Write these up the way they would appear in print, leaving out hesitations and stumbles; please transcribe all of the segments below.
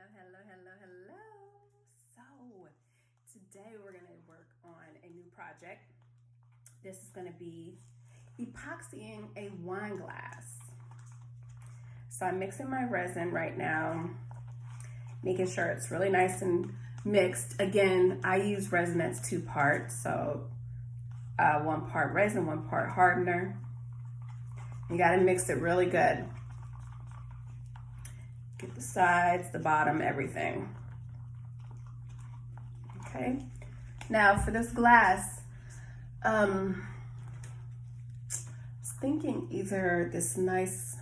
Hello. So today we're going to work on a new project. This is going to be epoxying a wine glass. So I'm mixing my resin right now, making sure it's really nice and mixed. Again, I use resin that's 2 parts. So 1 part resin, 1 part hardener. You got to mix it really good. Get the sides, the bottom, everything. Okay. Now for this glass, I was thinking either this nice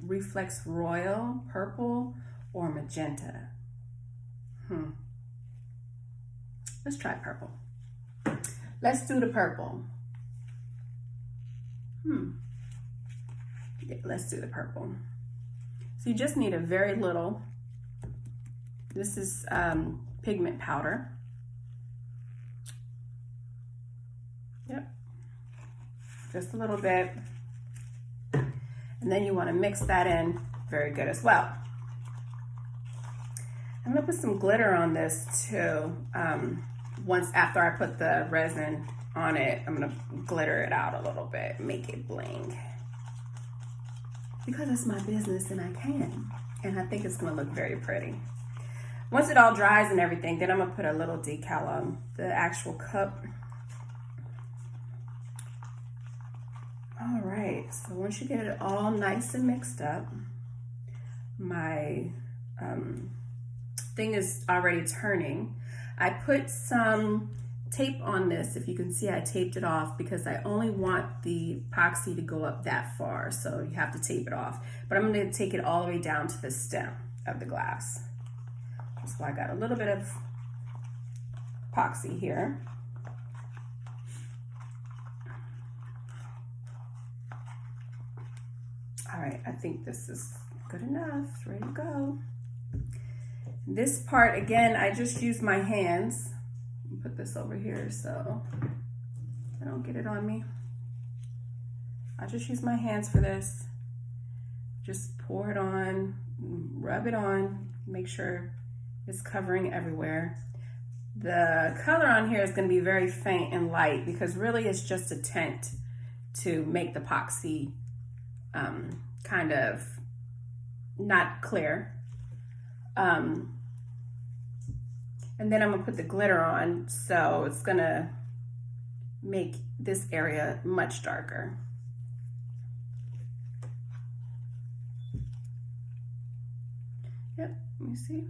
reflex royal purple or magenta. Let's try purple. Let's do the purple. Yeah, let's do the purple. So you just need a very little. This is pigment powder. Yep, just a little bit. And then you want to mix that in very good as well. I'm gonna put some glitter on this too. Once after I put the resin on it, I'm gonna glitter it out a little bit, make it bling. Because it's my business and I can. And I think it's gonna look very pretty. Once it all dries and everything, then I'm gonna put a little decal on the actual cup. All right, so once you get it all nice and mixed up, my thing is already turning. I put some tape on this. If you can see, I taped it off because I only want the epoxy to go up that far, so you have to tape it off. But I'm going to take it all the way down to the stem of the glass. So I got a little bit of epoxy here. All right, I think this is good enough. It's ready to go. This part, again, I just use my hands. Put this over here so I don't get it on me. I just use my hands for this. Just pour it on, rub it on, make sure it's covering everywhere. The color on here is going to be very faint and light because really it's just a tint to make the epoxy kind of not clear. And then I'm gonna put the glitter on, so it's gonna make this area much darker. Yep, let me see.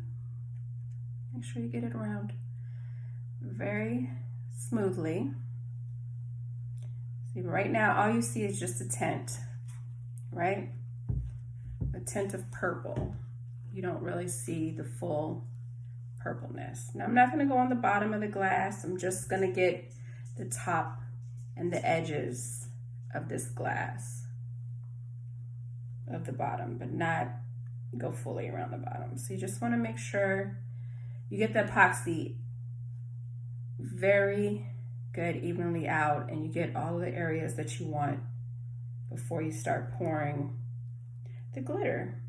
Make sure you get it around very smoothly. See, right now, all you see is just a tint, right? A tint of purple. You don't really see the full purpleness. Now I'm not going to go on the bottom of the glass. I'm just going to get the top and the edges of this glass of the bottom, but not go fully around the bottom. So you just want to make sure you get the epoxy very good, evenly out, and you get all the areas that you want before you start pouring the glitter.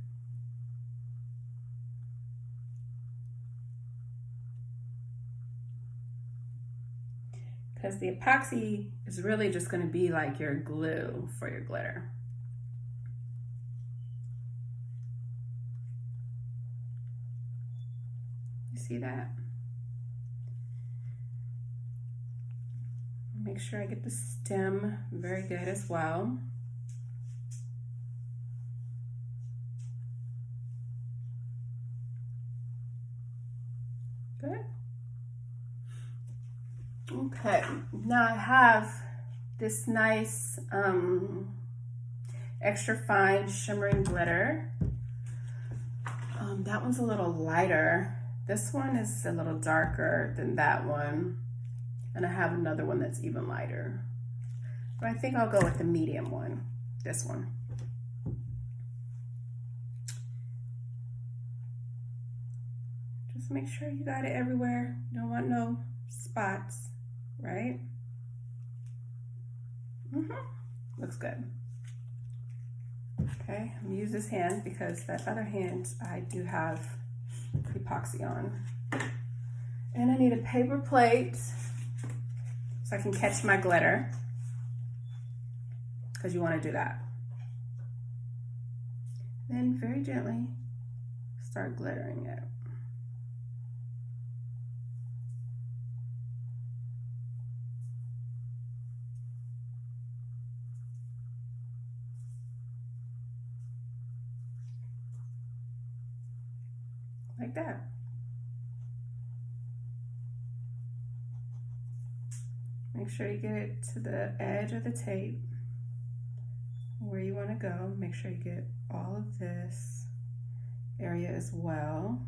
Because the epoxy is really just going to be like your glue for your glitter. You see that? Make sure I get the stem very good as well. Good. Okay, now I have this nice extra fine shimmering glitter. That one's a little lighter. This one is a little darker than that one. And I have another one that's even lighter. But I think I'll go with the medium one, this one. Just make sure you got it everywhere. You don't want no spots, right? Looks good. Okay, I'm gonna use this hand because that other hand I do have epoxy on. And I need a paper plate so I can catch my glitter, because you want to do that. Then very gently start glittering it. Like that. Make sure you get it to the edge of the tape where you want to go. Make sure you get all of this area as well.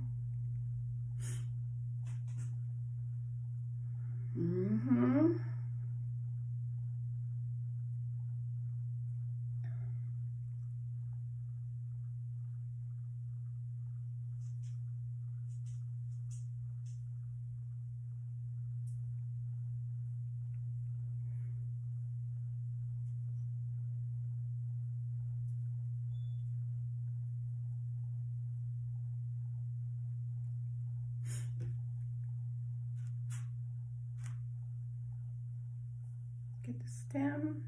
Get the stem.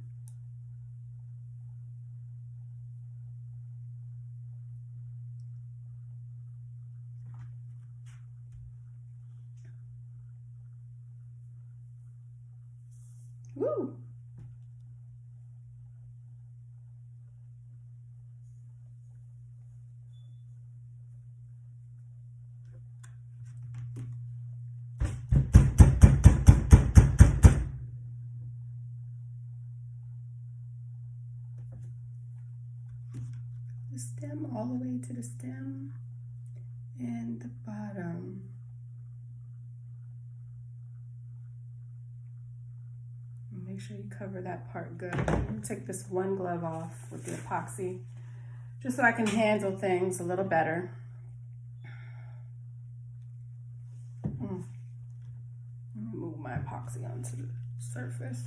Woo! The stem all the way to the stem and the bottom. Make sure you cover that part good. I'm going to take this one glove off with the epoxy just so I can handle things a little better. Let me move my epoxy onto the surface.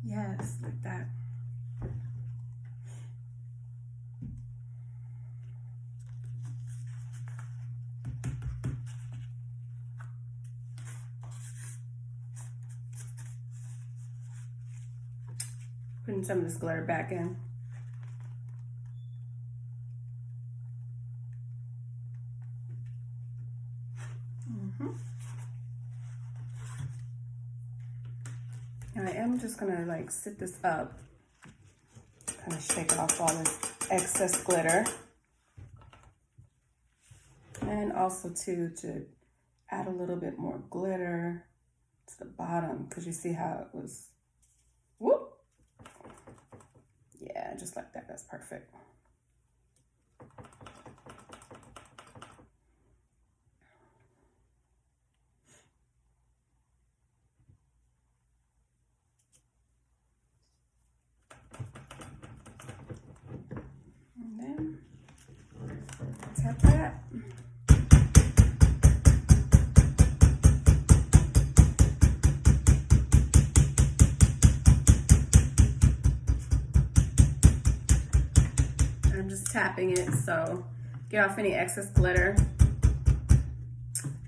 Yes, like that. Putting some of this glitter back in. I am just gonna like sit this up, kind of shake off all this excess glitter. And also too, to add a little bit more glitter to the bottom, because you see how it was, whoop. Yeah, just like that, that's perfect. Tap that. I'm just tapping it so get off any excess glitter.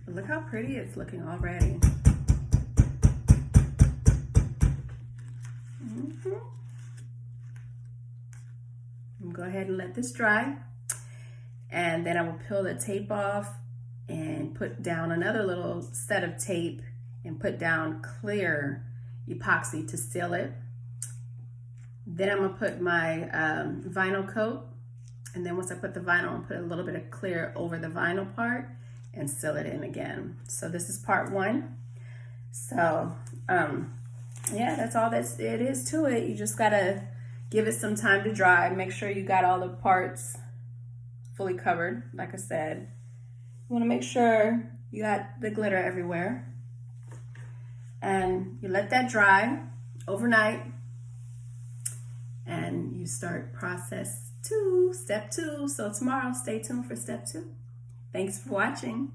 But look how pretty it's looking already. Go ahead and let this dry. And then I will peel the tape off and put down another little set of tape and put down clear epoxy to seal it. Then I'm gonna put my vinyl coat, and then once I put the vinyl, I'll put a little bit of clear over the vinyl part and seal it in again. So this is part one. So yeah, that's all it is to it. You just gotta give it some time to dry. Make sure you got all the parts fully covered. Like I said, you wanna make sure you got the glitter everywhere. And you let that dry overnight. And you start process 2, step 2. So tomorrow, stay tuned for step 2. Thanks for watching.